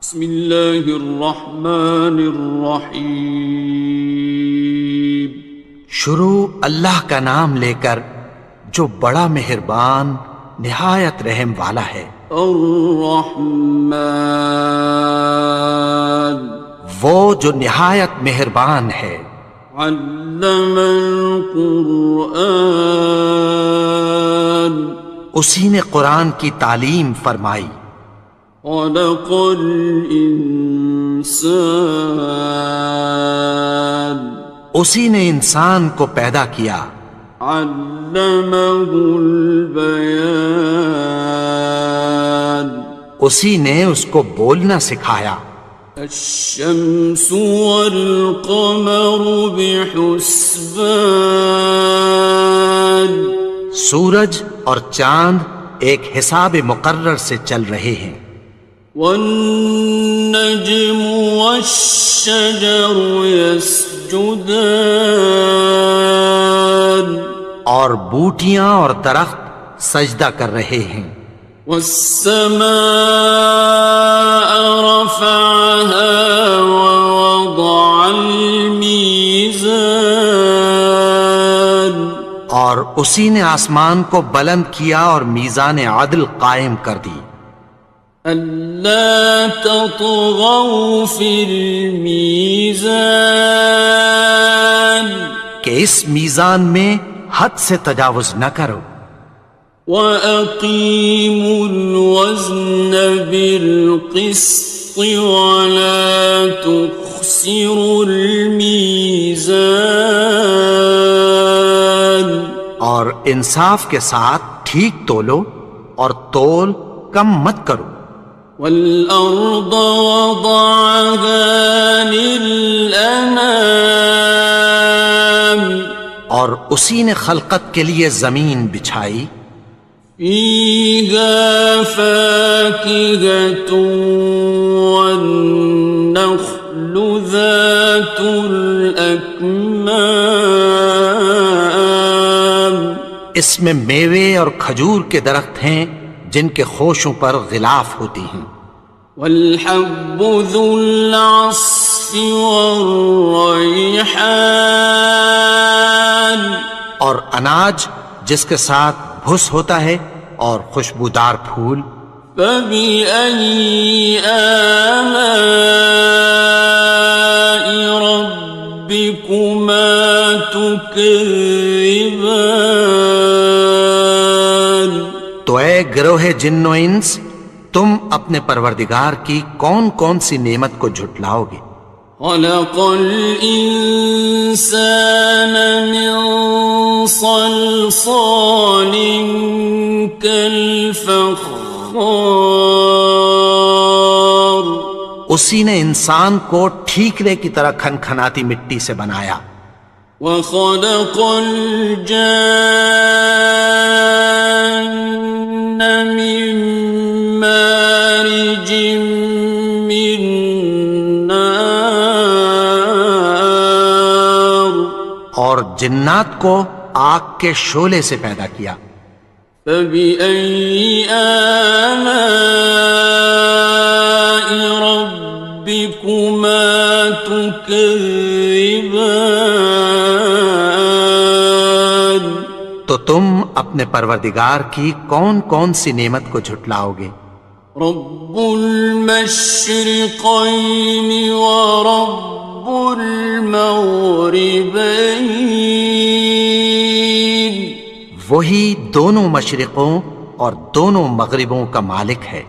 بسم اللہ الرحمن الرحیم۔ شروع اللہ کا نام لے کر جو بڑا مہربان نہایت رحم والا ہے۔ الرحمن، وہ جو نہایت مہربان ہے۔ علم القرآن، اسی نے قرآن کی تعلیم فرمائی۔ خلق الانسان، اسی نے انسان کو پیدا کیا۔ علمہ البیان، اسی نے اس کو بولنا سکھایا۔ الشمس والقمر بحسبان، سورج اور چاند ایک حساب مقرر سے چل رہے ہیں۔ والنجم والشجر يسجدان، اور بوٹیاں اور درخت سجدہ کر رہے ہیں۔ والسماء رفعها ووضع الميزان، اور اسی نے آسمان کو بلند کیا اور میزان عدل قائم کر دی۔ ألا تطغوا في الميزان، کہ اس میزان میں حد سے تجاوز نہ کرو۔ وَأَقِيمُوا الْوَزْنَ بِالْقِسْطِ وَلَا تُخْسِرُوا الْمِيزَانَ، اور انصاف کے ساتھ ٹھیک تولو اور تول کم مت کرو۔ وَالْأَرْضَ وَضَعَهَا لِلْأَنَامِ، اور اسی نے خلقت کے لیے زمین بچھائی۔ فِيهَا فَاكِهَةٌ وَالنَّخْلُ ذَاتُ الْأَكْمَامِ، اس میں میوے اور کھجور کے درخت ہیں جن کے خوشوں پر غلاف ہوتی ہیں۔ وَالْحَبُّ ذُو الْعَصْفِ وَالرَّيْحَانِ، اور اناج جس کے ساتھ بھس ہوتا ہے اور خوشبودار پھول۔ فَبِأَيِّ آلَاءِ رَبِّكُمَا تُكَذِّبَانِ، تو اے گروہ جن و انس، تم اپنے پروردگار کی کون کون سی نعمت کو جھٹلاؤ گے؟ خَلَقَ الْإِنسَانَ مِنْ صَلْصَالٍ كَالْفَخَّارِ، اسی نے انسان کو ٹھیکرے کی طرح کھنکھناتی مٹی سے بنایا۔ وَخَلَقَ الْجَانَّ مِن مَّارِجٍ مِّن نَّارٍ، اور جنات کو آگ کے شعلے سے پیدا کیا۔ فَبِأَيِّ آلَاءِ رَبِّكُمَا تُكَذِّبَانِ، تو تم اپنے پروردگار کی کون کون سی نعمت کو جھٹلاؤ گے؟ رب المشرقین ورب المغربین، وہی دونوں مشرقوں اور دونوں مغربوں کا مالک ہے۔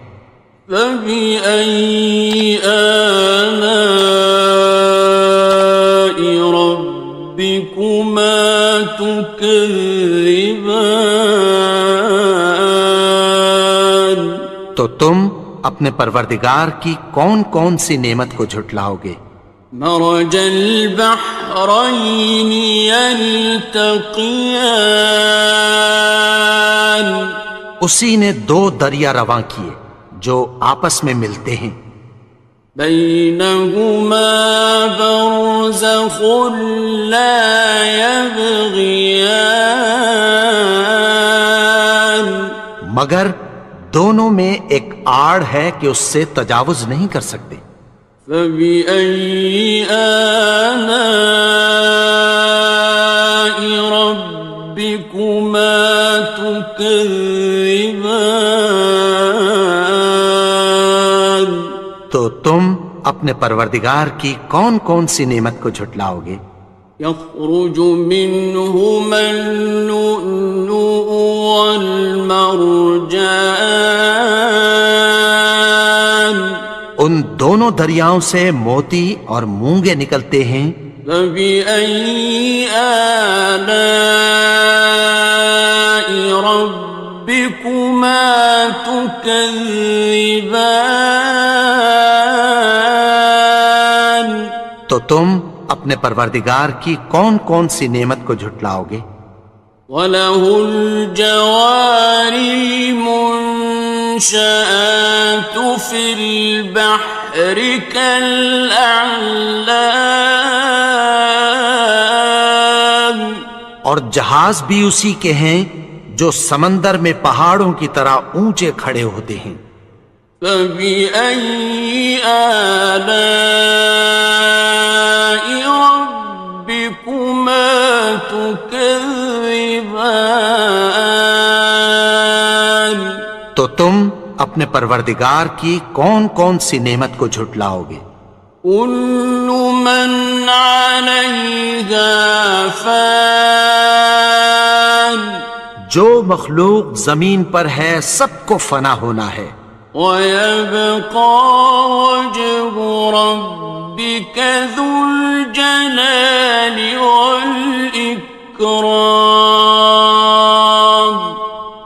فَبِأَيِّ آلَاءِ رَبِّكُمَا تُكَذِّبَانِ، تو تم اپنے پروردگار کی کون کون سی نعمت کو جھٹلاؤ گے؟ مرج البحرین یلتقیان، اسی نے دو دریا رواں کیے جو آپس میں ملتے ہیں۔ بینہما برزخ لا یبغیان، مگر دونوں میں ایک آڑ ہے کہ اس سے تجاوز نہیں کر سکتے۔ فبأي آلاء ربكما تكذبان؟ تو تم اپنے پروردگار کی کون کون سی نعمت کو جھٹلاؤ گے؟ يخرج منهما اللؤلؤ والمرجان، ان دونوں دریاؤں سے موتی اور مونگے نکلتے ہیں۔ فبأي آلاء ربكما تكذبان؟ تو تم اپنے پروردگار کی کون کون سی نعمت کو جھٹلاؤ گے؟ وَلَهُ الْجَوَارِ الْمُنشَآتُ فِي الْبَحْرِ كَالْأَعْلَامِ، اور جہاز بھی اسی کے ہیں جو سمندر میں پہاڑوں کی طرح اونچے کھڑے ہوتے ہیں۔ فَبِأَيِّ آلَاءِ رَبِّكُمَا تُكَذِّبَانِ؟ تو تم اپنے پروردگار کی کون کون سی نعمت کو جھٹلاؤ گے؟ كُلُّ مَنْ عَلَيْهَا فَانٍ، جو مخلوق زمین پر ہے سب کو فنا ہونا ہے۔ وَيَبْقَى وَجْهُ رَبِّكَ ذُو الْجَلَالِ وَالْإِكْرَامِ،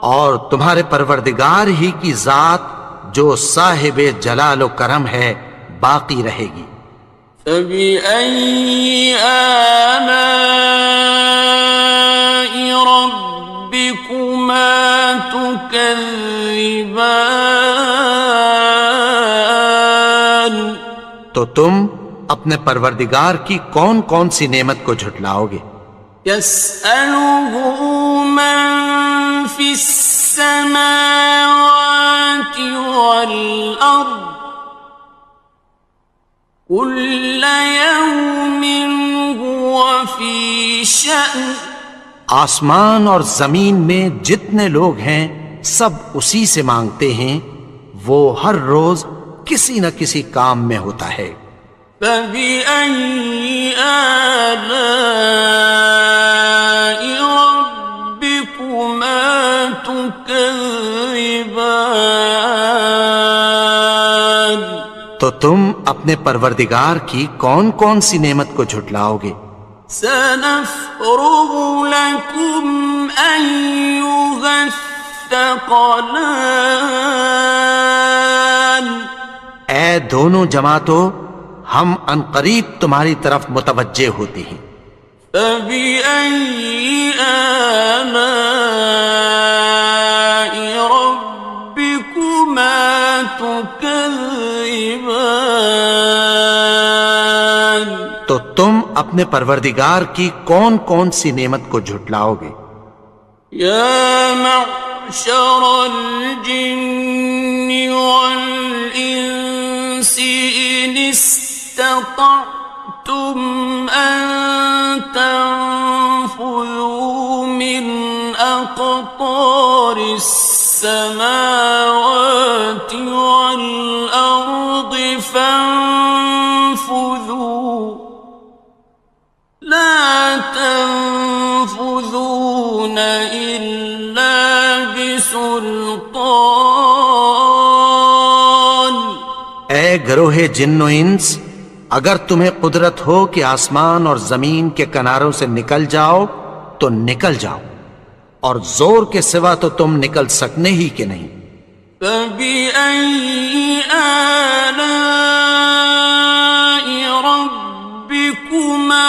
اور تمہارے پروردگار ہی کی ذات جو صاحب جلال و کرم ہے باقی رہے گی۔ فَبِأَيِّ آلَاءِ رَبِّكُمَا تُكَذِّبَانِ؟ تو تم اپنے پروردگار کی کون کون سی نعمت کو جھٹلاؤ گے؟ يَسْأَلُهُ مَن فِي السَّمَاوَاتِ وَالْأَرْضِ كُلَّ يَوْمٍ هُوَ فِي شَأْنٍ، آسمان اور زمین میں جتنے لوگ ہیں سب اسی سے مانگتے ہیں، وہ ہر روز کسی نہ کسی کام میں ہوتا ہے۔ فَبِأَيِّ آلَاءِ رَبِّكُمَا تُكَذِّبَانِ؟ تو تم اپنے پروردگار کی کون کون سی نعمت کو جھٹلاؤ گے؟ سَنَفْرُغُ لَكُمْ أَيُّهَ الثَّقَلَانِ، اے دونوں جماعتوں، ہم عنقریب تمہاری طرف متوجہ ہوتے ہیں۔ فَبِأَيِّ آلَاءِ رَبِّكُمَا تُكَذِّبَانِ؟ تو تم اپنے پروردگار کی کون کون سی نعمت کو جھٹلاؤ گے؟ يَا مَعْشَرَ الْجِنِّ وَالْإِنسِ إِنِ اسْتَطَعْتُمْ أَن تَنفُذُوا مِنْ أَقْطَارِ السَّمَاوَاتِ وَالْأَرْضِ فَانفُذُوا لَا تَنفُذُونَ إِلَّا بِسُلْطَانٍ۔ اے گروہ جن و انس، اگر تمہیں قدرت ہو کہ آسمان اور زمین کے کناروں سے نکل جاؤ تو نکل جاؤ، اور زور کے سوا تو تم نکل سکنے ہی کہ نہیں۔ فَبِأَيِّ آلَاءِ رَبِّكُمَا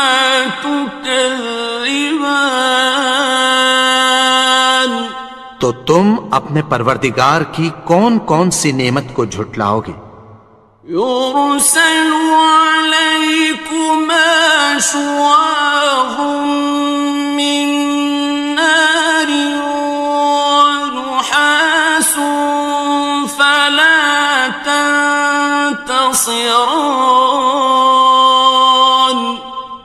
تُكَذِّبَانِ؟ تو تم اپنے پروردگار کی کون کون سی نعمت کو جھٹلاؤ گے؟ يُرْسَلُ عَلَيْكُمَا شُوَاظٌ مِّن نَّارٍ وَنُحَاسٌ خاسران.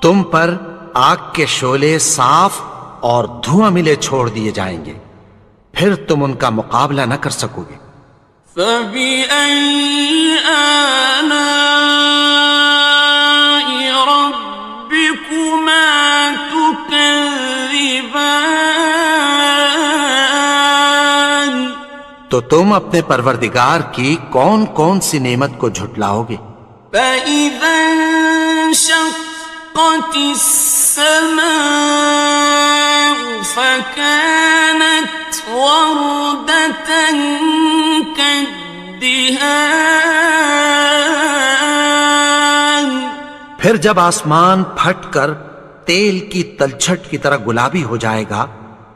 تم پر آگ کے شعلے صاف اور دھواں ملے چھوڑ دیے جائیں گے، پھر تم ان کا مقابلہ نہ کر سکو گے۔ فبأي آلاء ربكما تكذبان. تو تم اپنے پروردگار کی کون کون سی نعمت کو جھٹلاؤ گے؟ فإذا انشقت السماء فكانت وردة كالدهان. پھر جب آسمان پھٹ کر تیل کی تلچھٹ کی طرح گلابی ہو جائے گا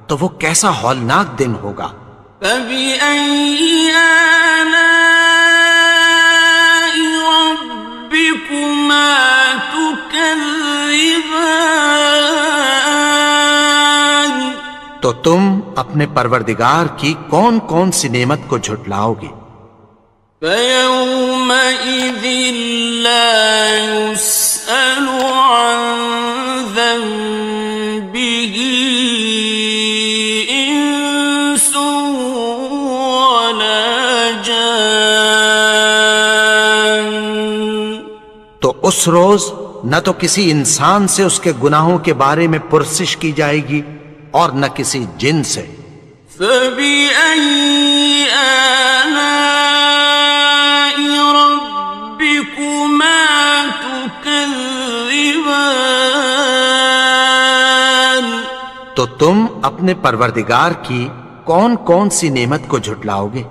تو وہ کیسا ہولناک دن ہوگا۔ فبأي آلاء ربكما تكذبان. تو تم اپنے پروردگار کی کون کون سی نعمت کو جھٹلاؤ گے؟ فيومئذ لا يسأل عن ذنبه إنس ولا جان. تو اس روز نہ تو کسی انسان سے اس کے گناہوں کے بارے میں پرسش کی جائے گی اور نہ کسی جن سے۔ فبأي آلاء ربكما تكذبان. تو تم اپنے پروردگار کی کون کون سی نعمت کو جھٹلاؤ گے؟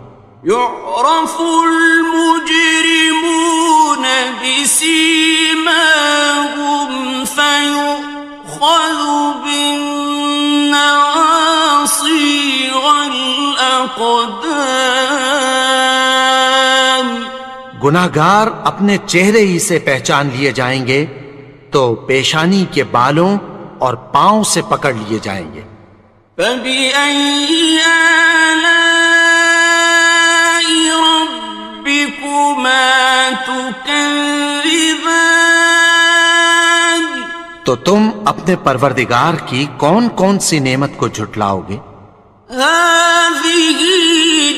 يعرف المجرمون بسيماهم فيؤخذ بالنواصي والأقدام. گناہگار اپنے چہرے ہی سے پہچان لیے جائیں گے تو پیشانی کے بالوں اور پاؤں سے پکڑ لیے جائیں گے۔ فبأي آلاء ربكما تكذبان. تو تم اپنے پروردگار کی کون کون سی نعمت کو جھٹلاؤ گے؟ هذه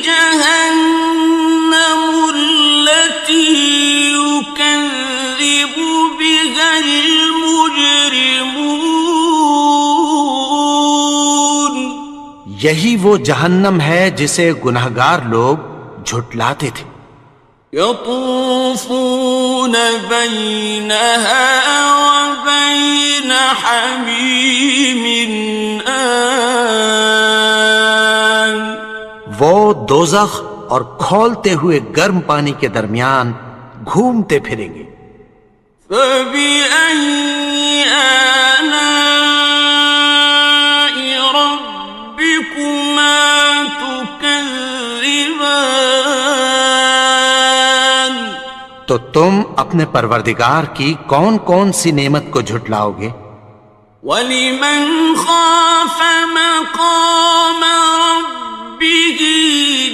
جهنم التي يكذب بها المجرمون. یہی وہ جہنم ہے جسے گناہگار لوگ جھٹلاتے تھے۔ يطوفون بينها وبين حميم آن. وہ دوزخ اور کھولتے ہوئے گرم پانی کے درمیان گھومتے پھریں گے۔ فبأي آلاء ربكما تكذبان. تو تم اپنے پروردگار کی کون کون سی نعمت کو جھٹلاؤ گے؟ وَلِمَنْ خَافَ مَقَامَ رَبِّهِ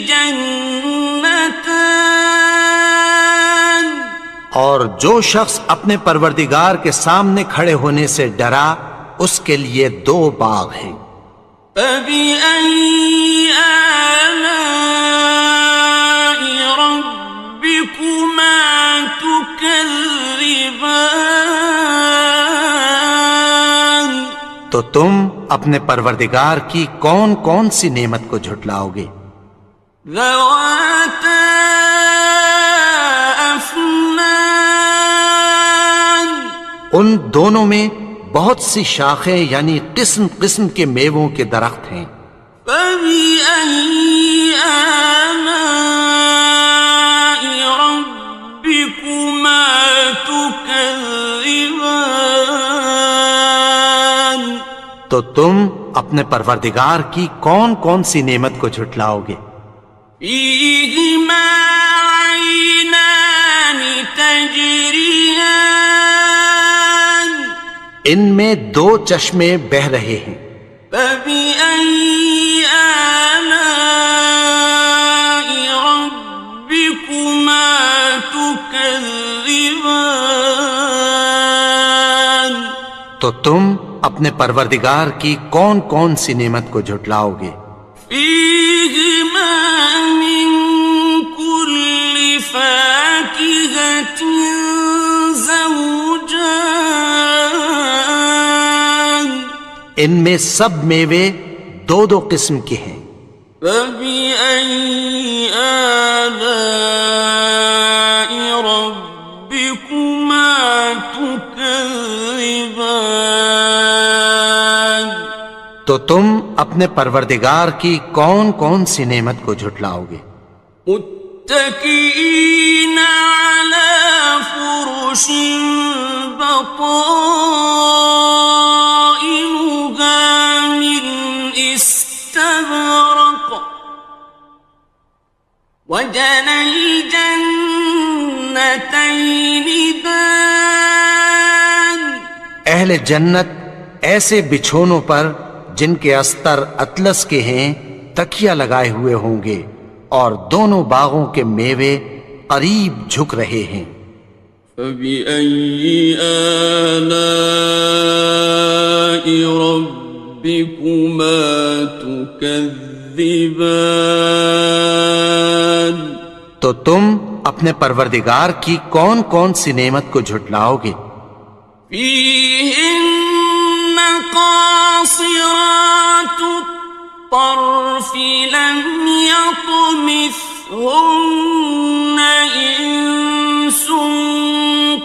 جَنَّتَانِ. اور جو شخص اپنے پروردگار کے سامنے کھڑے ہونے سے ڈرا اس کے لیے دو باغ ہیں۔ فَبِأَيِّ آلَاءِ رَبِّكُمَا تُكَذِّبَانِ. تو تم اپنے پروردگار کی کون کون سی نعمت کو جھٹلاؤ گے؟ ذَوَاتَا أَفْنَانٍ. ان دونوں میں بہت سی شاخیں یعنی قسم قسم کے میووں کے درخت ہیں۔ فَبِأَيِّ آلَاءِ رَبِّكُمَا تُكَذِّبَانِ. تو تم اپنے پروردگار کی کون کون سی نعمت کو جھٹلاؤ گے؟ فِيهِمَا عَيْنَانِ تَجْرِيَانِ. ان میں دو چشمے بہہ رہے ہیں۔ فَبِأَيِّ آلَاءِ رَبِّكُمَا تُكَذِّبَانِ. تكذبان تو تم اپنے پروردگار کی کون کون سی نعمت کو جھٹلاؤ گے؟ فيهما من كل فاكهة زوجان ان میں سب میوے دو دو قسم کے ہیں۔ فبأي آلاء ربكما تكذبان تو تم اپنے پروردگار کی کون کون سی نعمت کو جھٹلاؤ گے؟ متكئين على فرش بطائنها من استبرق وجنى الجنتين دان اہل جنت ایسے بچھونوں پر جن کے استر اطلس کے ہیں تکیہ لگائے ہوئے ہوں گے اور دونوں باغوں کے میوے قریب جھک رہے ہیں۔ فبأي آلاء ربكما تكذبان تو تم اپنے پروردگار کی کون کون سی نعمت کو جھٹلاؤ گے؟ فيهن قاصرات الطرف لم يطمثهن إنس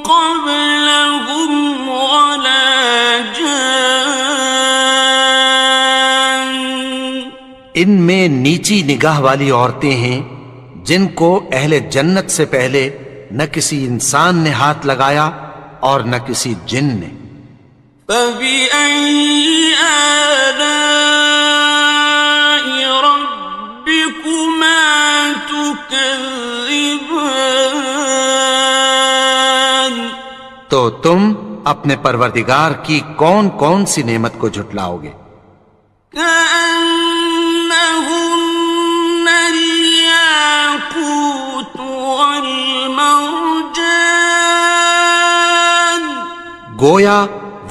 قبلهم ولا جان ان میں نیچی نگاہ والی عورتیں ہیں جن کو اہل جنت سے پہلے نہ کسی انسان نے ہاتھ لگایا اور نہ کسی جن نے۔ فبأي آلاء ربكما تكذبان تو تم اپنے پروردگار کی کون کون سی نعمت کو جھٹلاؤ گے؟ كأنهن الياقوت والمرجان گویا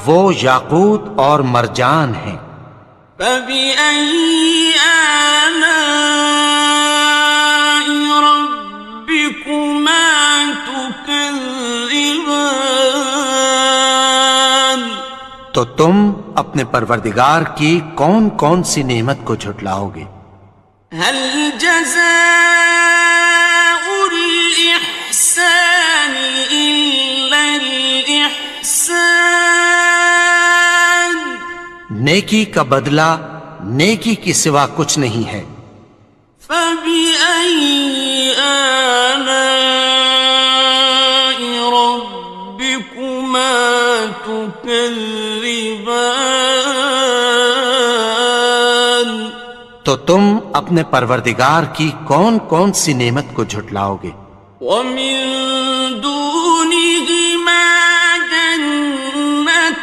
وہ یاقوت اور مرجان ہیں۔ فبأي آلاء ربكما تكذبان تو تم اپنے پروردگار کی کون کون سی نعمت کو جھٹلاؤ گے؟ هل جزاء الإحسان إلا الإحسان نیکی کا بدلہ نیکی کی سوا کچھ نہیں ہے۔ فبأي آلاء ربكما تكذبان تو تم اپنے پروردگار کی کون کون سی نعمت کو جھٹلاؤ گے؟ ومن دونهما جنتان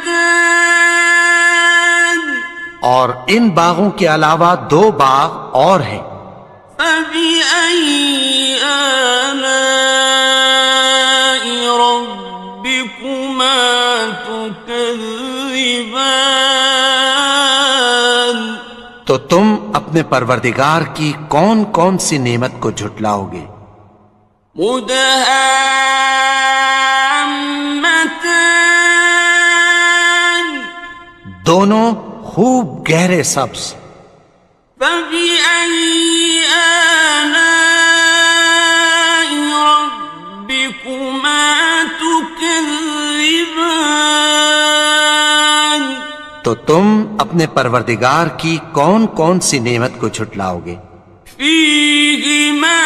اور ان باغوں کے علاوہ دو باغ اور ہیں۔ فبأي آلاء ربكما تكذبان تو تم اپنے پروردگار کی کون کون سی نعمت کو جھٹلاؤ گے؟ مدهامتان دونوں خوب گہرے سبز۔ فبأي آلاء ربكما تكذبان تو تم اپنے پروردگار کی کون کون سی نعمت کو جھٹلاؤ گے؟ فيهما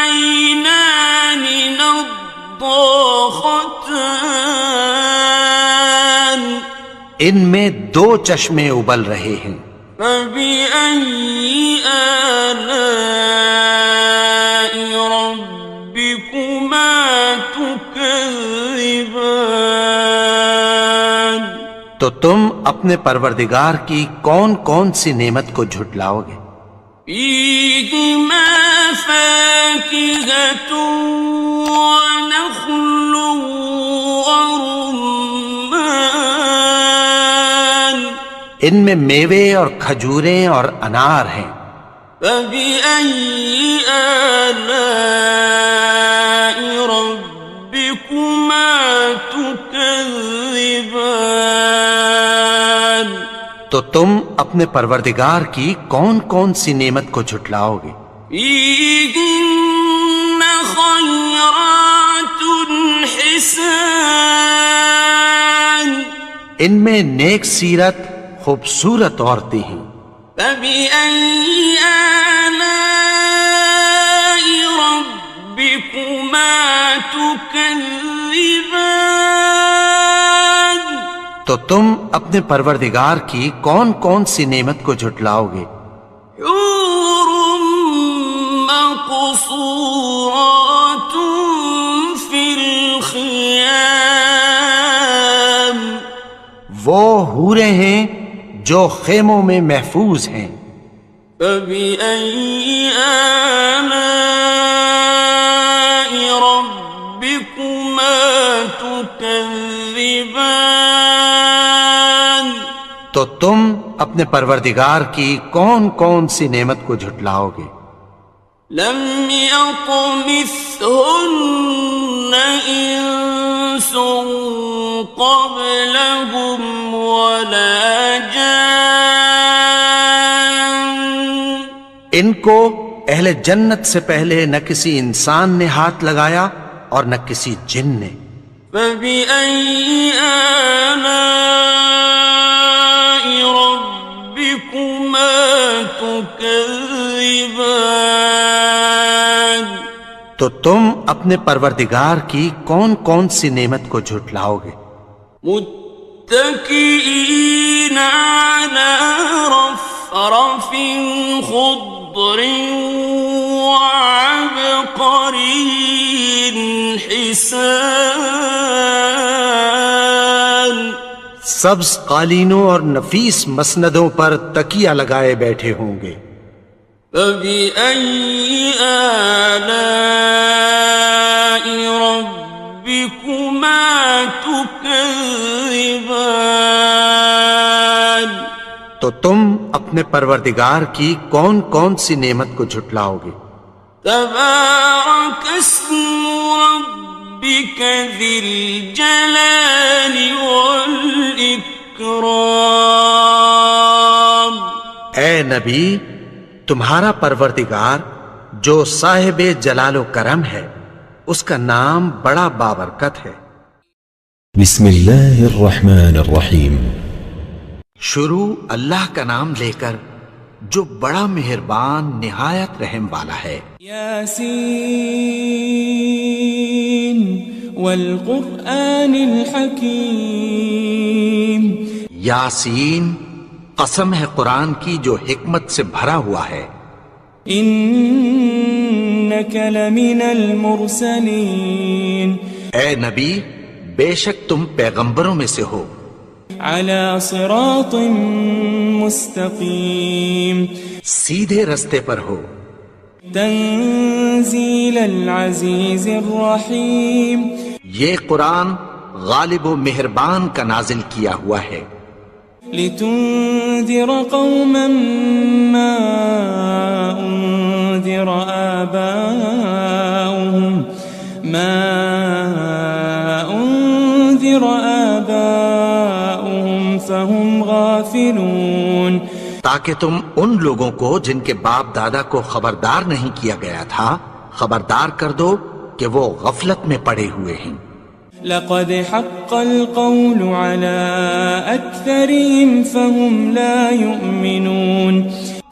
عينان نضاختان ان میں دو چشمے ابل رہے ہیں۔ فبأي آلاء ربكما تكذبان تو تم اپنے پروردگار کی کون کون سی نعمت کو جھٹلاؤ گے؟ فيهما فاكهة ونخل ورمان ان میں میوے اور کھجوریں اور انار ہیں. فبأي آلاء ربكما تكذبان تو تم اپنے پروردگار کی کون کون سی نعمت کو جھٹلاؤ گے؟ فيهن خيرات حسان ان میں نیک سیرت خوبصورت عورتیں ہیں. فبأي آلاء ربكما تكذبان تو تم اپنے پروردگار کی کون کون سی نعمت کو جھٹلاؤ گے؟ حور مقصورات في الخيام وہ حوریں ہیں جو خیموں میں محفوظ ہیں. فبأي آلاء ربكما تكذبان تو تم اپنے پروردگار کی کون کون سی نعمت کو جھٹلاؤ گے؟ لم يطمثهن إنس قبلهم ولا جان ان کو اہل جنت سے پہلے نہ کسی انسان نے ہاتھ لگایا اور نہ کسی جن نے. فبأي آلاء ربكما تكذبان تو تم اپنے پروردگار کی کون کون سی نعمت کو جھٹلاؤ گے؟ متكئين على رفرف خضر وعبقري حسان سبز قالینوں اور نفیس مسندوں پر تکیہ لگائے بیٹھے ہوں گے. فبأي آلاء ربكما تكذبان تو تم اپنے پروردگار کی کون کون سی نعمت کو جھٹلاؤ گے؟ تبارك اسم ربك ذي الجلال والإكرام اے نبی، تمہارا پروردگار جو صاحب جلال و کرم ہے، اس کا نام بڑا بابرکت ہے. بسم اللہ الرحمن الرحیم. شروع اللہ کا نام لے کر جو بڑا مہربان نہایت رحم والا ہے. یاسین والقرآن الحکیم. یاسین، قسم ہے قرآن کی جو حکمت سے بھرا ہوا ہے. انک لمن المرسلین. اے نبی، بے شک تم پیغمبروں میں سے ہو. علی صراط مستقیم. سیدھے رستے پر ہو. تنزیل العزیز الرحیم. یہ قرآن غالب و مہربان کا نازل کیا ہوا ہے. لتنذر قوما ما انذر آباؤهم فهم غافلون. تاکہ تم ان لوگوں کو جن کے باپ دادا کو خبردار نہیں کیا گیا تھا خبردار کر دو کہ وہ غفلت میں پڑے ہوئے ہیں. لقد حق القول على أكثرهم فهم لا يؤمنون.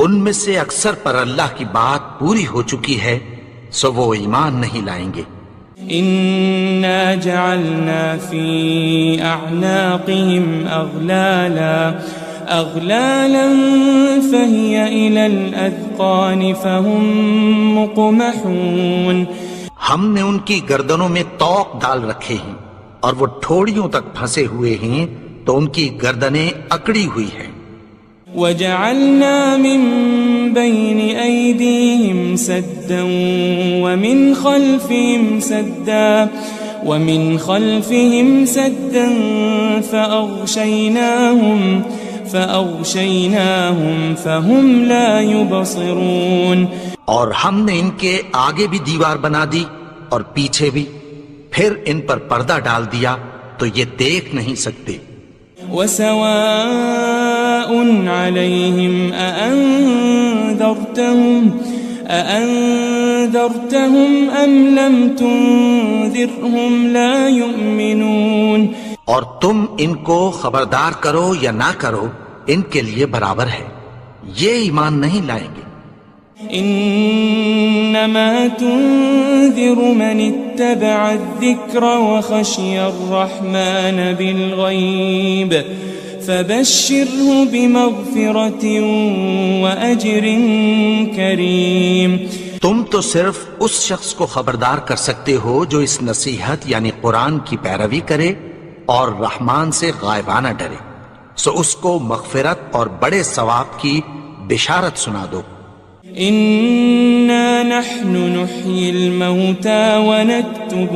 ان میں سے اکثر پر اللہ کی بات پوری ہو چکی ہے سو وہ ایمان نہیں لائیں گے. إنا جعلنا في أعناقهم أغلالا فهي إلى الأذقان فهم مقمحون. ہم نے ان کی گردنوں میں طوق ڈال رکھے ہیں اور وہ ٹھوڑیوں تک پھنسے ہوئے ہیں تو ان کی گردنیں اکڑی ہوئی ہیں. وجعلنا من بين أيديهم سدا ومن خلفهم سدا فأغشيناهم فهم لا يبصرون. اور ہم نے ان کے آگے بھی دیوار بنا دی اور پیچھے بھی، پھر ان پر پردہ ڈال دیا تو یہ دیکھ نہیں سکتے. وسواء عليهم أأنذرتهم أم لم تنذرهم لا يؤمنون. اور تم ان کو خبردار کرو یا نہ کرو، ان کے لیے برابر ہے، یہ ایمان نہیں لائیں گے. انما تنذر من اتبع الذکر وخشی الرحمن بالغیب فبشره بمغفرة واجر کریم. تم تو صرف اس شخص کو خبردار کر سکتے ہو جو اس نصیحت یعنی قرآن کی پیروی کرے اور رحمان سے غائبانہ ڈرے، سو اس کو مغفرت اور بڑے ثواب کی بشارت سنا دو. إنا نحن نحيي الموتى ونكتب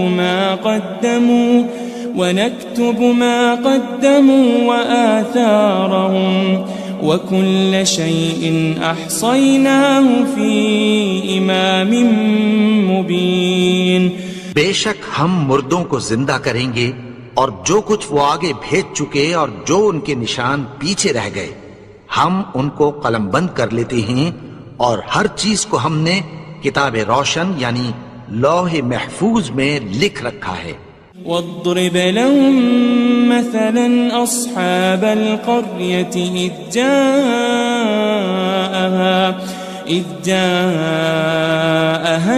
ما قدموا وآثارهم وكل شيء أحصيناه في إمام مبين. بے شک ہم مردوں کو زندہ کریں گے اور جو کچھ وہ آگے بھیج چکے اور جو ان کے نشان پیچھے رہ گئے ہم ان کو قلم بند کر لیتے ہیں، اور ہر چیز کو ہم نے کتاب روشن یعنی لوح محفوظ میں لکھ رکھا ہے. واضرب لهم مثلا أصحاب القرية إذ جاءها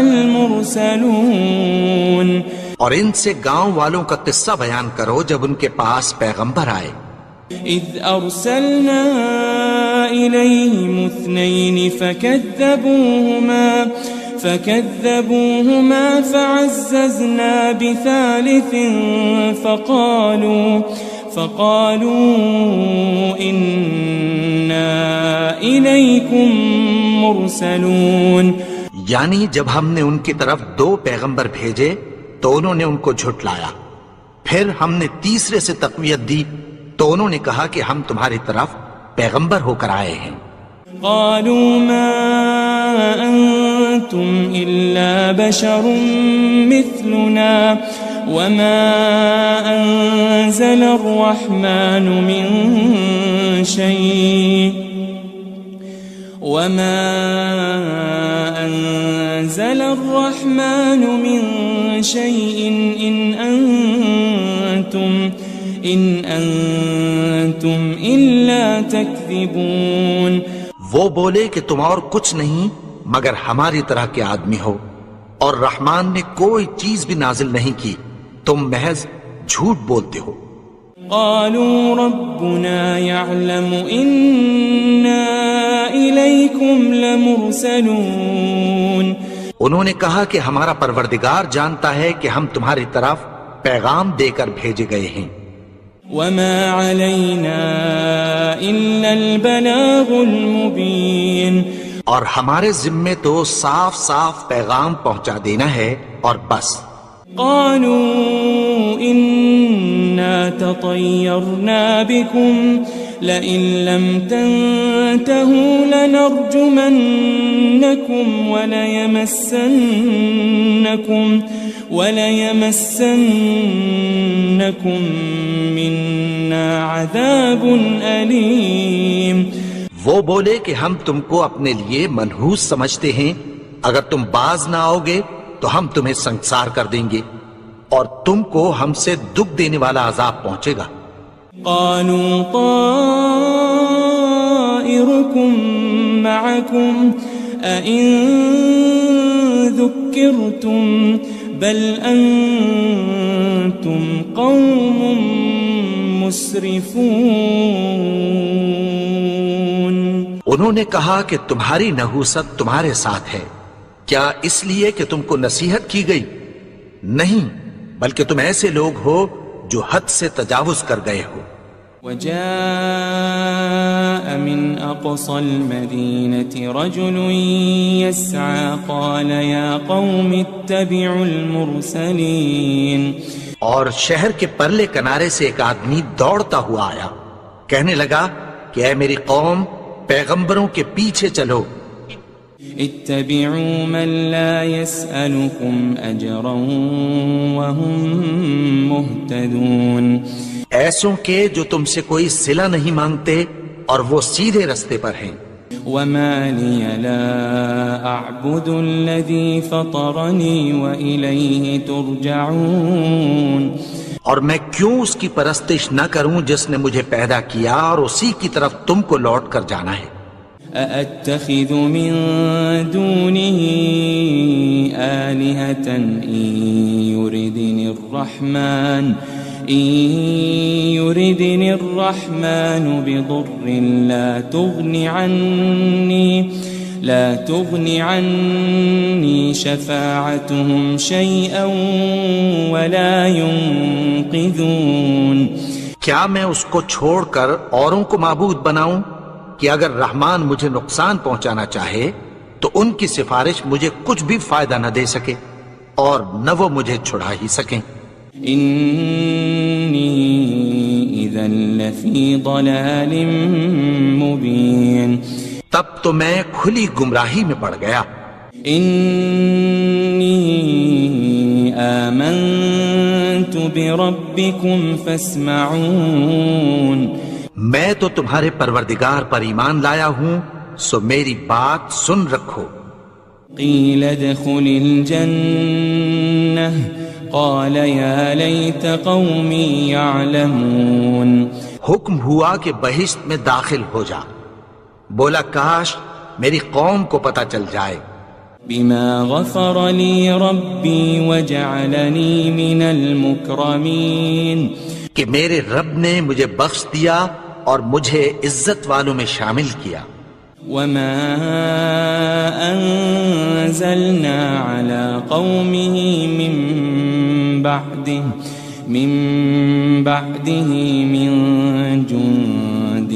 المرسلون. اور ان سے گاؤں والوں کا قصہ بیان کرو جب ان کے پاس پیغمبر آئے. إذ أرسلنا إليهم 2 فكذبوهما فعززنا بثالث فقالوا إنا إليكم مرسلون. یعنی جب ہم نے ان کی طرف 2 پیغمبر بھیجے تو انہوں نے ان کو جھٹلایا، پھر ہم نے تیسرے سے تقویت دی تو انہوں نے کہا کہ ہم تمہاری طرف پیغمبر ہو کر آئے ہیں. قالوا ما أنتم إلا بشر مثلنا وما أنزل الرحمن من شيء إن أنتم إلا تكذبون. وہ بولے کہ تم اور کچھ نہیں مگر ہماری طرح کے آدمی ہو، اور رحمان نے کوئی چیز بھی نازل نہیں کی، تم محض جھوٹ بولتے ہو. قالوا ربنا يعلم إنا إليكم لمرسلون. انہوں نے کہا کہ ہمارا پروردگار جانتا ہے کہ ہم تمہاری طرف پیغام دے کر بھیجے گئے ہیں. وما علينا إلا البلاغ المبين. اور ہمارے ذمے تو صاف صاف پیغام پہنچا دینا ہے اور بس. قالوا إنا تطيرنا بكم لئن لم تنتهوا لنرجمنكم وليمسنكم منا عذاب أليم. وہ بولے کہ ہم تم کو اپنے لیے منحوس سمجھتے ہیں، اگر تم باز نہ آؤ گے تو ہم تمہیں سنسار کر دیں گے اور تم کو ہم سے دکھ دینے والا عذاب پہنچے گا. قالوا طائركم معكم أئن ذكرتم بل أنتم قوم مسرفون. انہوں نے کہا کہ تمہاری نحوست تمہارے ساتھ ہے، کیا اس لیے کہ تم کو نصیحت کی گئی؟ نہیں، بلکہ تم ایسے لوگ ہو جو حد سے تجاوز کر گئے ہو. وجاء من أقصى المدينة رجل يسعى قال يا قوم اتبعوا المرسلين. اور شہر کے پرلے کنارے سے ایک آدمی دوڑتا ہوا آیا، کہنے لگا کہ اے میری قوم، پیغمبروں کے پیچھے چلو. اتبعوا من لا يسألكم أجرا وهم مهتدون. ایسوں کے جو تم سے کوئی صلہ نہیں مانگتے اور وہ سیدھے رستے پر ہیں. وما لي لا أعبد الذي فطرني وإليه ترجعون. اور میں کیوں اس کی پرستش نہ کروں جس نے مجھے پیدا کیا اور اسی کی طرف تم کو لوٹ کر جانا ہے. أأتخذ من دونه آلهة إن يردني الرحمن بضر لا تغني عني شفاعتهم شيئا ولا ينقذون. کیا میں اس کو چھوڑ کر اوروں کو معبود بناؤں کہ اگر رحمان مجھے نقصان پہنچانا چاہے تو ان کی سفارش مجھے کچھ بھی فائدہ نہ دے سکے اور نہ وہ مجھے چھڑا ہی سکیں. إني إذا لفي ضلال مبين. تب تو میں کھلی گمراہی میں پڑ گیا. إني آمنت بربكم فاسمعون. میں تو تمہارے پروردگار پر ایمان لایا ہوں، سو میری بات سن رکھو. قيل ادخل الجنة قال يا ليت قومي يعلمون. حکم ہوا کہ بہشت میں داخل ہو جا. بولا کاش میری قوم کو پتہ چل جائے. بما غفر لي ربي وجعلني من المكرمين. کہ میرے رب نے مجھے بخش دیا اور مجھے عزت والوں میں شامل کیا. وما أنزلنا على قومه من بعده من جند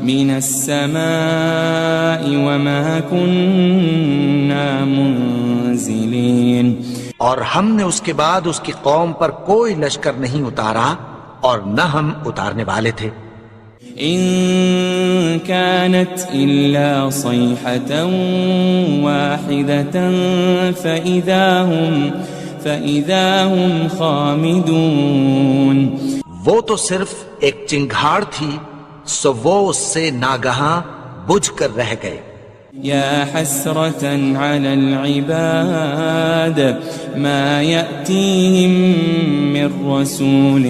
من السماء وما كنا منزلين. اور ہم نے اس کے بعد اس کی قوم پر کوئی لشکر نہیں اتارا اور نہ ہم اتارنے والے تھے. إن كانت إلا صيحة واحدة فإذا هم خامدون. وہ تو صرف ایک چنگھاڑ تھی، سو وہ اس سے ناگہاں بجھ کر رہ گئے. يا حسرة على العباد ما يأتيهم من رسول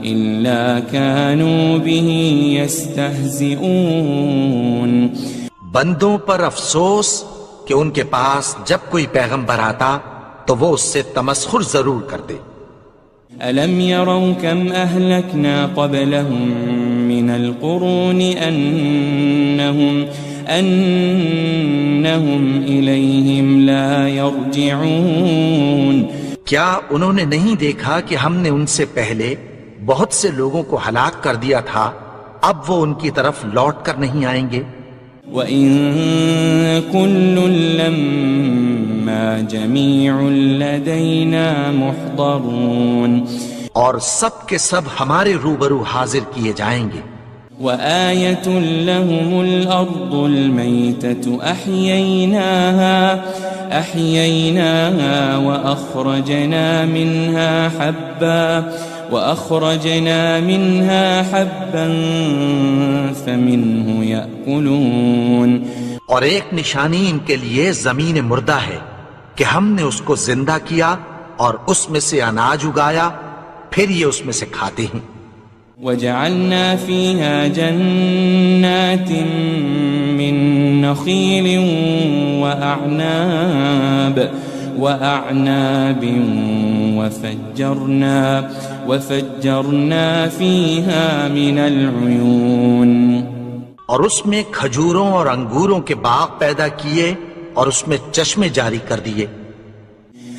إلا كانوا به يستهزئون. بندوں پر افسوس کہ ان کے پاس جب کوئی پیغمبر آتا تو وہ اس سے تمسخر ضرور کرتے. ألم يروا كم أهلكنا قبلهم من القرون أنهم إليهم لا يرجعون. کیا انہوں نے نہیں دیکھا کہ ہم نے ان سے پہلے بہت سے لوگوں کو ہلاک کر دیا تھا، اب وہ ان کی طرف لوٹ کر نہیں آئیں گے. وَإِن كُلٌّ لَمَّا جَمِيعٌ لَدَيْنَا مُحْضَرُونَ. اور سب کے سب ہمارے روبرو حاضر کیے جائیں گے. وَآيَةٌ لَهُمُ الْأَرْضُ الْمَيْتَةُ أَحْيَيْنَاهَا وأخرجنا منها حبا فمنه يأكلون. اور ایک نشانی ان کے لیے زمین مردہ ہے کہ ہم نے اس کو زندہ کیا اور اس میں سے اناج اگایا، پھر یہ اس میں سے کھاتے ہیں. وجعلنا فيها جنات من نخيل وأعناب وفجرنا فيها من العيون. اور اس میں کھجوروں اور انگوروں کے باغ پیدا کیے اور اس میں چشمے جاری کر دیے.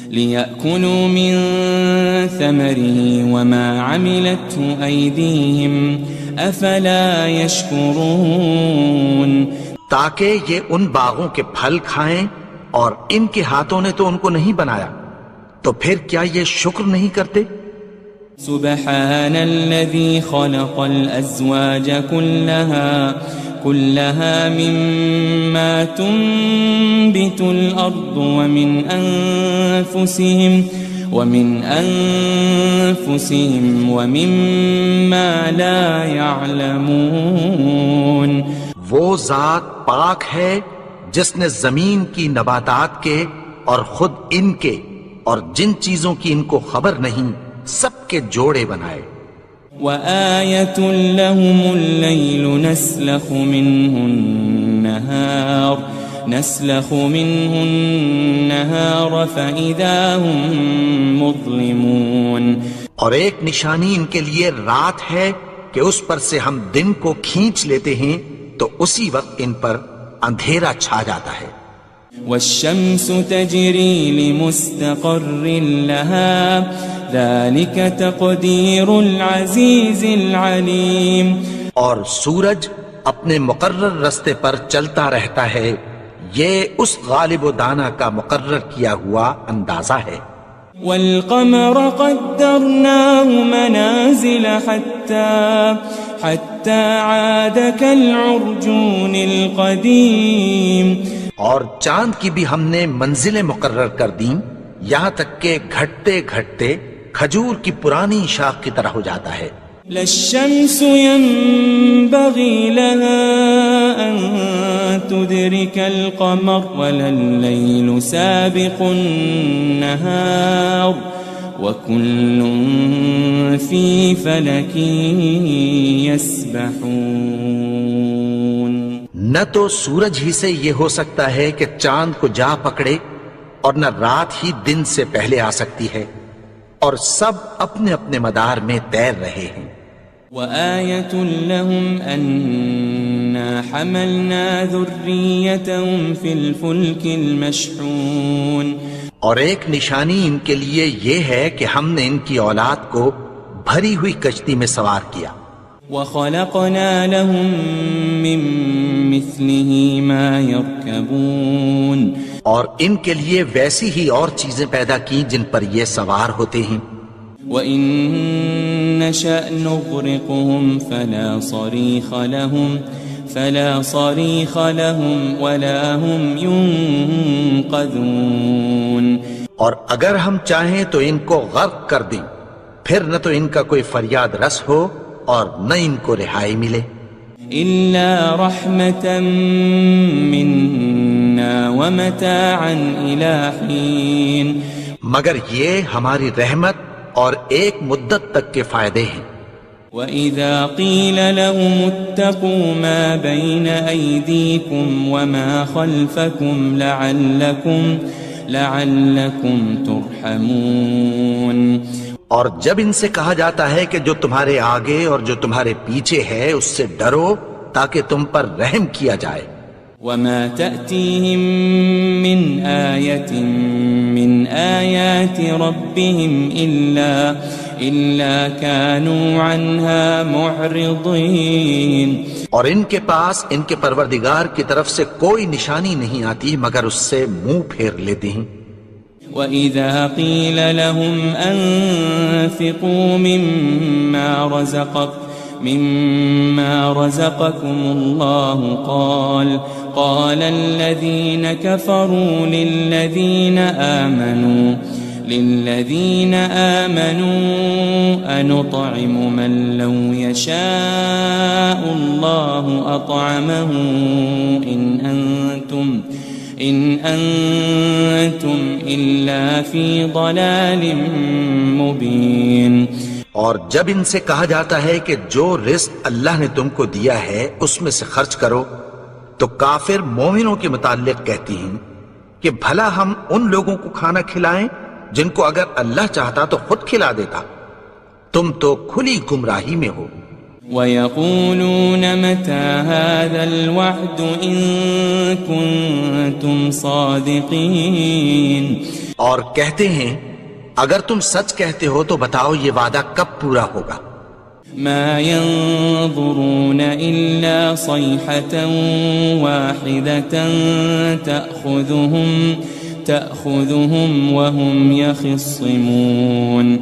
ليأكلوا من ثمره وما عملته أيديهم أفلا يشكرون تاکہ یہ ان باغوں کے پھل کھائیں اور ان کے ہاتھوں نے تو ان کو نہیں بنایا، تو پھر کیا یہ شکر نہیں کرتے؟ سبحان الذي خلق الأزواج كلها مما تنبت الأرض ومن أنفسهم ومما لا يعلمون وہ ذات پاک ہے جس نے زمین کی نباتات کے اور خود ان کے اور جن چیزوں کی ان کو خبر نہیں سب کے جوڑے بنائے۔ وآية لهم الليل نسلخ منه النهار فإذا هم مظلمون اور ایک نشانی ان کے لیے رات ہے کہ اس پر سے ہم دن کو کھینچ لیتے ہیں تو اسی وقت ان پر اندھیرا چھا جاتا ہے۔ والشمس تجري لمستقر لها ذلك تقدير العزيز العليم اور سورج اپنے مقرر رستے پر چلتا رہتا ہے، یہ اس غالب و دانا کا مقرر کیا ہوا اندازہ ہے۔ والقمر قدرناه منازل حتى عاد كالعرجون القديم اور چاند کی بھی ہم نے منزلیں مقرر کر دیں یہاں تک کہ گھٹتے گھٹتے کھجور کی پرانی شاخ کی طرح ہو جاتا ہے۔ لا الشمس ينبغي لها أن تدرك القمر ولا الليل سابق النهار وكل في فلك يسبحون نہ تو سورج ہی سے یہ ہو سکتا ہے کہ چاند کو جا پکڑے اور نہ رات ہی دن سے پہلے آ سکتی ہے، اور سب اپنے اپنے مدار میں تیر رہے ہیں۔ وآية لهم أنا حملنا ذريتهم في الفلك المشحون اور ایک نشانی ان کے لیے یہ ہے کہ ہم نے ان کی اولاد کو بھری ہوئی کشتی میں سوار کیا۔ وخلقنا لهم من مثله ما يركبون اور ان کے لیے ویسی ہی اور چیزیں پیدا کی جن پر یہ سوار ہوتے ہیں۔ وَإِن نَّشَأْ نُغْرِقْهُمْ فَلَا صَرِيخَ لَهُمْ وَلَا هُمْ يُنقَذُونَ اور اگر ہم چاہیں تو ان کو غرق کر دیں، پھر نہ تو ان کا کوئی فریاد رس ہو اور نہ ان کو رہائی ملے۔ إِلَّا رَحْمَةً مِّنَّا وَمَتَاعًا إِلَى حِينٍ مگر یہ ہماری رحمت اور ایک مدت تک کے فائدے ہیں۔ وَإِذَا قِيلَ لَهُمُ اتَّقُوا مَا بَيْنَ أَيْدِيكُمْ وَمَا خَلْفَكُمْ لَعَلَّكُمْ تُرْحَمُونَ اور جب ان سے کہا جاتا ہے کہ جو تمہارے آگے اور جو تمہارے پیچھے ہے اس سے ڈرو تاکہ تم پر رحم کیا جائے۔ وَمَا تَأْتِيهِم مِّنْ آيَةٍ مِّنْ آيَاتِ رَبِّهِمْ إِلَّا كَانُوا عَنْهَا مُعْرِضِينَ اور ان کے پاس ان کے پروردگار کی طرف سے کوئی نشانی نہیں آتی مگر اس سے منہ پھیر لیتے ہیں۔ وَإِذَا قِيلَ لَهُمْ أَنفِقُوا مِمَّا رَزَقَكُمُ اللَّهُ قَالَ الَّذِينَ كَفَرُوا لِلَّذِينَ آمَنُوا أَنُطْعِمُ مَن لَّوْ يَشَاءُ اللَّهُ أَطْعَمَهُ إِنْ أَنْتُمْ إِلَّا فِي ضَلَالٍ مُبِينٍ اور جب ان سے کہا جاتا ہے کہ جو رزق اللہ نے تم کو دیا ہے اس میں سے خرچ کرو، تو کافر مومنوں کے متعلق کہتی ہیں کہ بھلا ہم ان لوگوں کو کھانا کھلائیں جن کو اگر اللہ چاہتا تو خود کھلا دیتا، تم تو کھلی گمراہی میں ہو۔ وَيَقُولُونَ مَتَى هَذَا الْوَعْدُ إِن كُنتُمْ صَادِقِينَ اور کہتے ہیں اگر تم سچ کہتے ہو تو بتاؤ یہ وعدہ کب پورا ہوگا؟ مَا يَنظُرُونَ إِلَّا صَيْحَةً وَاحِدَةً تَأْخُذُهُمْ وَهُمْ يَخِصِّمُونَ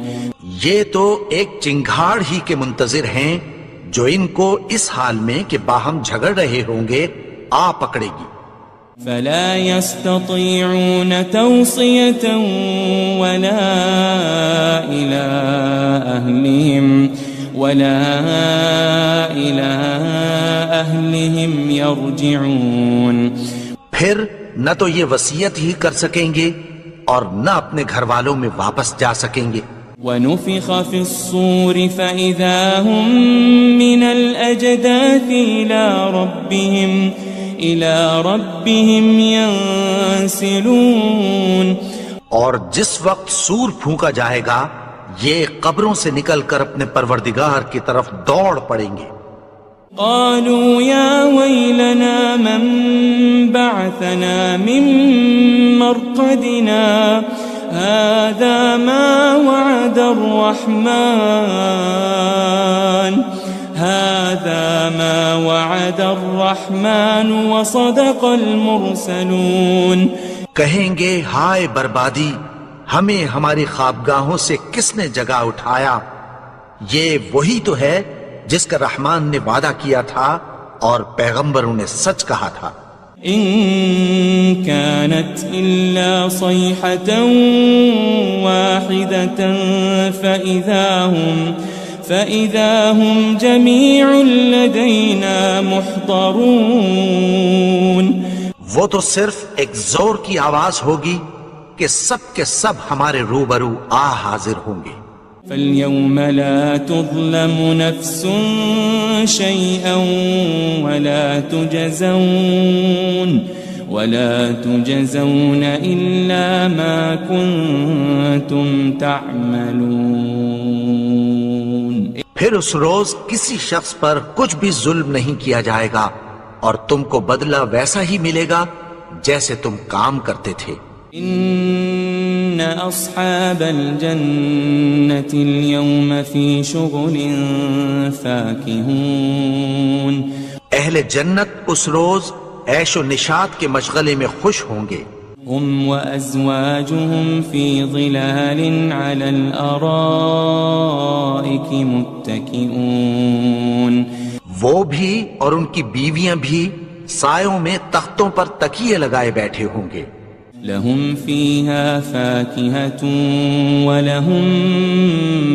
یہ تو ایک چنگھاڑ ہی کے منتظر ہیں جو ان کو اس حال میں کہ باہم جھگڑ رہے ہوں گے آ پکڑے گی۔ فَلَا يَسْتَطِيعُونَ تَوْصِيَةً وَلَا إِلَىٰ أَهْلِهِمْ يَرْجِعُونَ پھر نہ تو یہ وصیت ہی کر سکیں گے اور نہ اپنے گھر والوں میں واپس جا سکیں گے۔ وَنُفِخَ فِي الصُّورِ فَإِذَا هُم مِّنَ الْأَجْدَاثِ إِلَىٰ رَبِّهِمْ يَنسِلُونَ اور جس وقت سور پھونکا جائے گا یہ قبروں سے نکل کر اپنے پروردگار کی طرف دوڑ پڑیں گے۔ قالوا يا ويلنا من بعثنا من مرقدنا هذا ما وعد الرحمن وصدق المرسلون کہیں گے ہائے بربادی، ہمیں ہماری خوابگاہوں سے کس نے جگا اٹھایا؟ یہ وہی تو ہے جس کا رحمان نے وعدہ کیا تھا اور پیغمبروں نے سچ کہا تھا۔ ان كانت الا صيحة واحدة فإذا هم جميع لدينا محضرون وہ تو صرف ایک زور کی آواز ہوگی کہ سب کے سب ہمارے روبرو حاضر ہوں گے۔ فَالْيَوْمَ لَا تُظْلَمُ نَفْسٌ شَيْئًا وَلَا تُجَزَوْنَ إِلَّا مَا كُنتُمْ تَعْمَلُونَ پھر اس روز کسی شخص پر کچھ بھی ظلم نہیں کیا جائے گا اور تم کو بدلہ ویسا ہی ملے گا جیسے تم کام کرتے تھے۔ ان اصحاب الجنة اليوم في شغل فاكهون اہل جنت اس روز عیش و نشاط کے مشغلے میں خوش ہوں گے۔ هم وازواجهم في ظلال على الارائك متكئون وہ بھی اور ان کی بیویاں بھی سایوں میں تختوں پر تکیے لگائے بیٹھے ہوں گے۔ لهم فيها فاكهة ولهم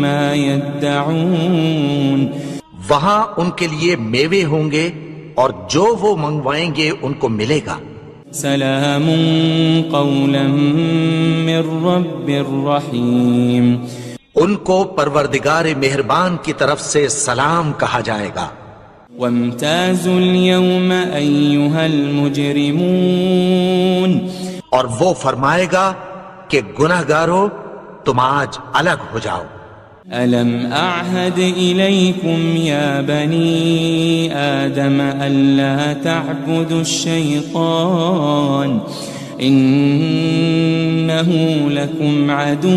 ما يدعون وہاں ان کے لیے میوے ہوں گے اور جو وہ منگوائیں گے ان کو ملے گا۔ سلام قولا من رب الرحیم ان کو پروردگار مہربان کی طرف سے سلام کہا جائے گا۔ وامتازوا اليوم أيها المجرمون اور وہ فرمائے گا کہ گنہگارو تم آج الگ ہو جاؤ۔ ألم أعهد إليكم يا بني آدم ألا تعبدوا الشيطان إنه لكم عدو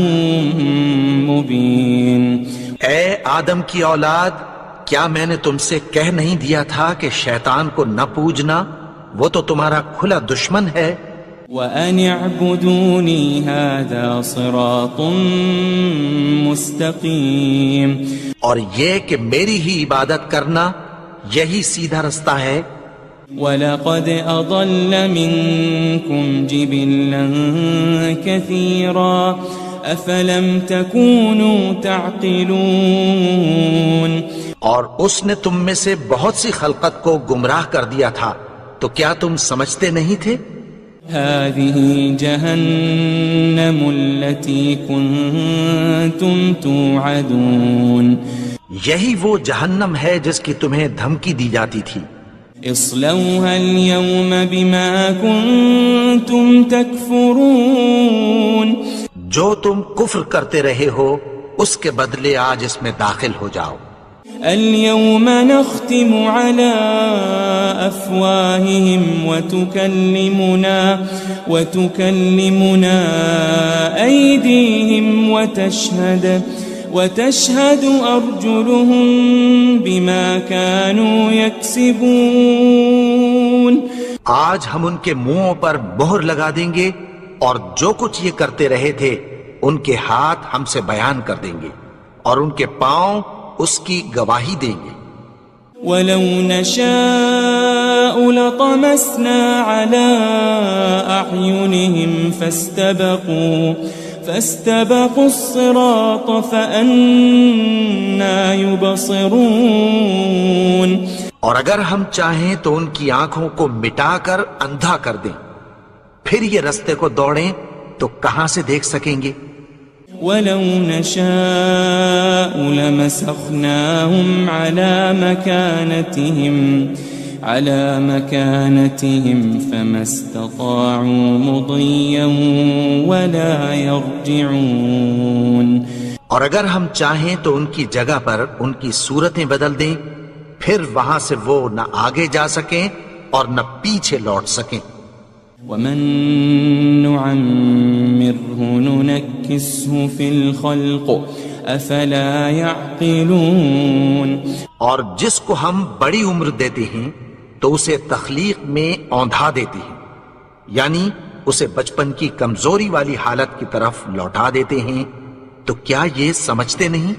مبين اے آدم کی اولاد، کیا میں نے تم سے کہہ نہیں دیا تھا کہ شیطان کو نہ پوجنا، وہ تو تمہارا کھلا دشمن ہے۔ وَأَنِ اعْبُدُونِي هَذَا صِرَاطٌ مُسْتَقِيمٌ اور یہ کہ میری ہی عبادت کرنا یہی سیدھا رستہ ہے۔ وَلَقَدْ أَضَلَّ مِنْكُمْ جِبِلًّا كَثِيرًا أَفَلَمْ تَكُونُوا تَعْقِلُونَ اور اس نے تم میں سے بہت سی خلقت کو گمراہ کر دیا تھا، تو کیا تم سمجھتے نہیں تھے؟ هذه جهنم التي كنتم توعدون یہی وہ جہنم ہے جس کی تمہیں دھمکی دی جاتی تھی۔ اصلوها اليوم بما كنتم تكفرون جو تم کفر کرتے رہے ہو اس کے بدلے آج اس میں داخل ہو جاؤ۔ اليوم نختم على أفواههم وتكلمنا أيديهم وتشهد أرجلهم بما كانوا يكسبون. آج ہم ان کے منہوں پر مہر لگا دیں گے اور جو کچھ یہ کرتے رہے تھے ان کے ہاتھ ہم سے بیان کر دیں گے اور ان کے پاؤں اس کی گواہی دیں گے. وَلَوْ نَشَاءُ لَطَمَسْنَا عَلَىٰ أَعْيُنِهِمْ فَاسْتَبَقُوا الصِّرَاطَ فَأَنَّىٰ يُبْصِرُونَ. اور اگر ہم چاہیں تو ان کی آنکھوں کو مٹا کر اندھا کر دیں، پھر یہ رستے کو دوڑیں تو کہاں سے دیکھ سکیں گے. وَلَوْ نَشَاءُ لَمَسَخْنَاهُمْ عَلَى مَكَانَتِهِمْ فَمَا اسْتَطَاعُوا مُضِيًّا وَلَا يَرْجِعُونَ. اور اگر ہم چاہیں تو ان کی جگہ پر ان کی صورتیں بدل دیں، پھر وہاں سے وہ نہ آگے جا سکیں اور نہ پیچھے لوٹ سکیں. وَمَن نُعَمِّرْهُ نُنَكِّسْهُ فِي الْخَلْقِ أَفَلَا يَعْقِلُونَ. اور جس کو ہم بڑی عمر دیتے ہیں تو اسے تخلیق میں اوندھا دیتے ہیں، یعنی اسے بچپن کی کمزوری والی حالت کی طرف لوٹا دیتے ہیں. تو کیا یہ سمجھتے نہیں؟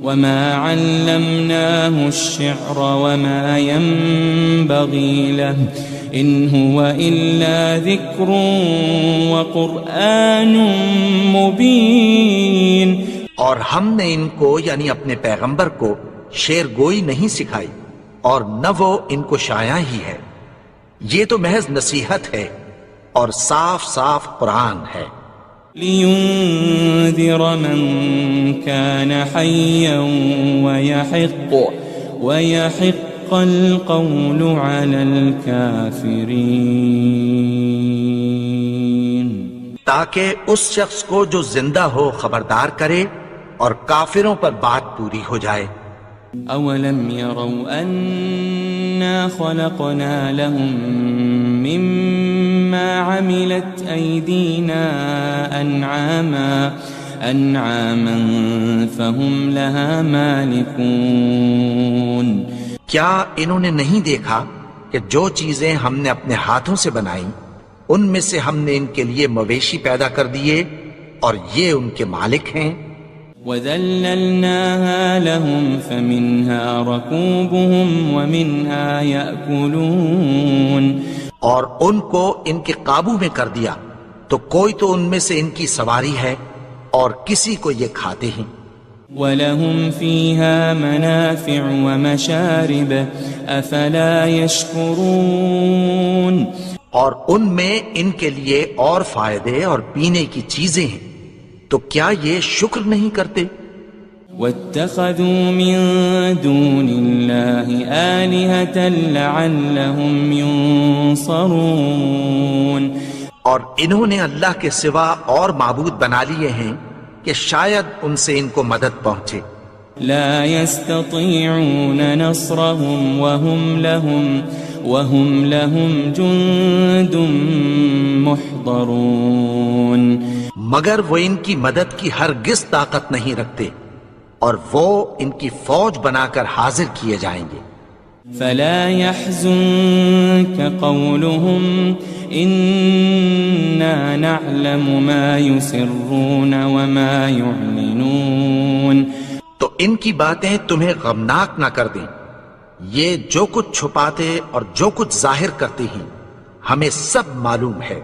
وَمَا عَلَّمْنَاهُ الشِّعْرَ وَمَا يَنبَغِي لَهُ إِنْ هُوَ إِلَّا ذِكْرٌ وَقُرْآنٌ مُبِينٌ. اور ہم نے ان کو یعنی اپنے پیغمبر کو شعر گوئی نہیں سکھائی اور نہ وہ ان کو شایع ہی ہے، یہ تو محض نصیحت ہے اور صاف صاف قرآن ہے. لِيُنذِرَ مَن كَانَ حَيًّا وَيَحِقَّ الْقَوْلُ عَلَى الْكَافِرِينَ. تاکہ اس شخص کو جو زندہ ہو خبردار کرے اور کافروں پر بات پوری ہو جائے. أَوَلَمْ يَرَوْا أَنَّا خَلَقْنَا لَهُم مِّمَّا عَمِلَتْ أَيْدِينَا أَنْعَامًا فَهُمْ لَهَا مَالِكُونَ. کیا انہوں نے نہیں دیکھا کہ جو چیزیں ہم نے اپنے ہاتھوں سے بنائیں ان میں سے ہم نے ان کے لیے مویشی پیدا کر دیے اور یہ ان کے مالک ہیں. وَذَلَّلْنَاهَا لَهُمْ فَمِنْهَا رَكُوبُهُمْ وَمِنْهَا يَأْكُلُونَ. اور ان کو ان کے قابو میں کر دیا تو کوئی تو ان میں سے ان کی سواری ہے اور کسی کو یہ کھاتے ہیں. وَلَهُمْ فِيهَا مَنَافِعُ وَمَشَارِبُ أَفَلَا يَشْكُرُونَ. اور ان میں ان کے لیے اور فائدے اور پینے کی چیزیں ہیں، تو کیا یہ شکر نہیں کرتے؟ وَاتَّخَذُوا مِن دُونِ اللَّهِ آلِهَةً لَعَلَّهُمْ يُنصَرُونَ. اور انہوں نے اللہ کے سوا اور معبود بنا لیے ہیں کہ شاید ان سے ان کو مدد پہنچے. لا يستطيعون نصرهم وهم لهم جند محضرون. مگر وہ ان کی مدد کی ہرگز طاقت نہیں رکھتے اور وہ ان کی فوج بنا کر حاضر کیے جائیں گے. فلا يحزنك قولهم إنا نعلم ما يسرون وما يعلنون. تو ان کی باتیں تمہیں غمناک نہ کر دیں، یہ جو کچھ چھپاتے اور جو کچھ ظاہر کرتے ہیں ہمیں سب معلوم ہے.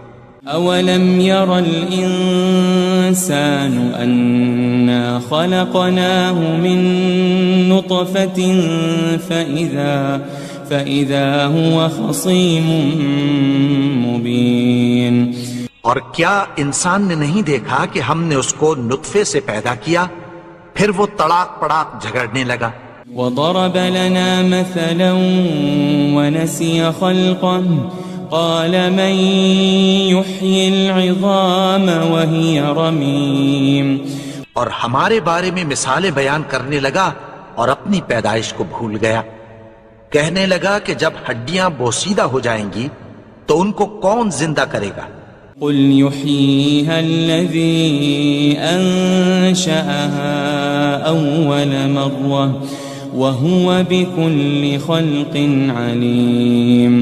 أولم ير الإنسان أنا خلقناه من نطفة فإذا هو خصيم مبين. اور کیا انسان نے نہیں دیکھا کہ ہم نے اس کو نطفے سے پیدا کیا پھر وہ تڑاک پڑاک جھگڑنے لگا. وضرب لنا مثلا ونسي خلقه قال من يحيي العظام وهي رميم. اور ہمارے بارے میں مثالیں بیان کرنے لگا اور اپنی پیدائش کو بھول گیا. کہنے لگا کہ جب ہڈیاں بوسیدہ ہو جائیں گی تو ان کو کون زندہ کرے گا؟ قل يحييها الذي أنشأها أول مرة وهو بكل خلق عليم.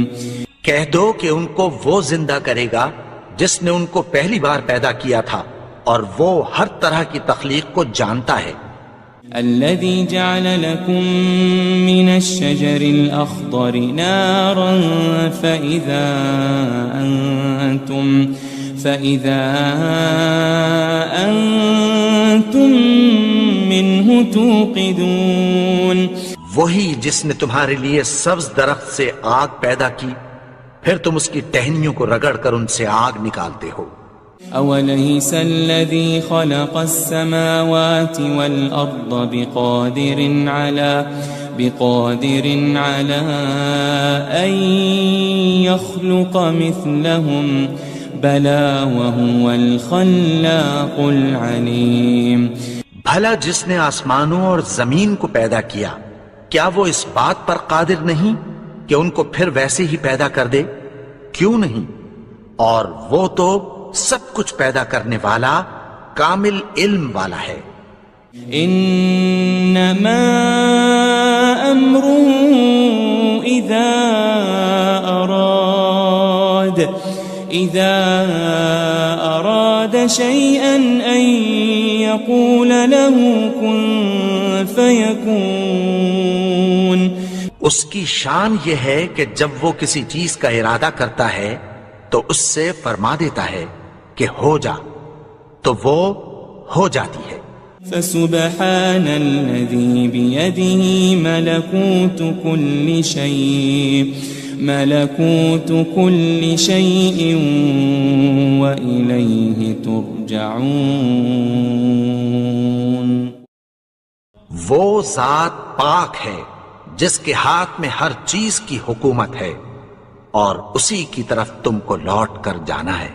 کہہ دو کہ ان کو وہ زندہ کرے گا جس نے ان کو پہلی بار پیدا کیا تھا اور وہ ہر طرح کی تخلیق کو جانتا ہے. الذي جعل لكم من الشجر الأخضر نارا فإذا أنتم منه توقدون. وہی جس نے تمہارے لیے سبز درخت سے آگ پیدا کی پھر تم اس کی ٹہنیوں کو رگڑ کر ان سے آگ نکالتے ہو. أوليس الذي خلق السماوات والأرض بقادر على أن يخلق مثلهم بلى وهو الخلاق العليم. بھلا جس نے آسمانوں اور زمین کو پیدا کیا کیا وہ اس بات پر قادر نہیں کہ ان کو پھر ویسے ہی پیدا کر دے؟ کیوں نہیں؟ اور وہ تو سب کچھ پیدا کرنے والا کامل علم والا ہے. انما امره اذا اراد شيئا ان يقول له كن فيكون. اس کی شان یہ ہے کہ جب وہ کسی چیز کا ارادہ کرتا ہے تو اس سے فرما دیتا ہے کہ ہو جا تو وہ ہو جاتی ہے. فسبحان الذي بيده ملكوت كل شيء وإليه ترجعون. وہ ذات پاک ہے جس کے ہاتھ میں ہر چیز کی حکومت ہے اور اسی کی طرف تم کو لوٹ کر جانا ہے.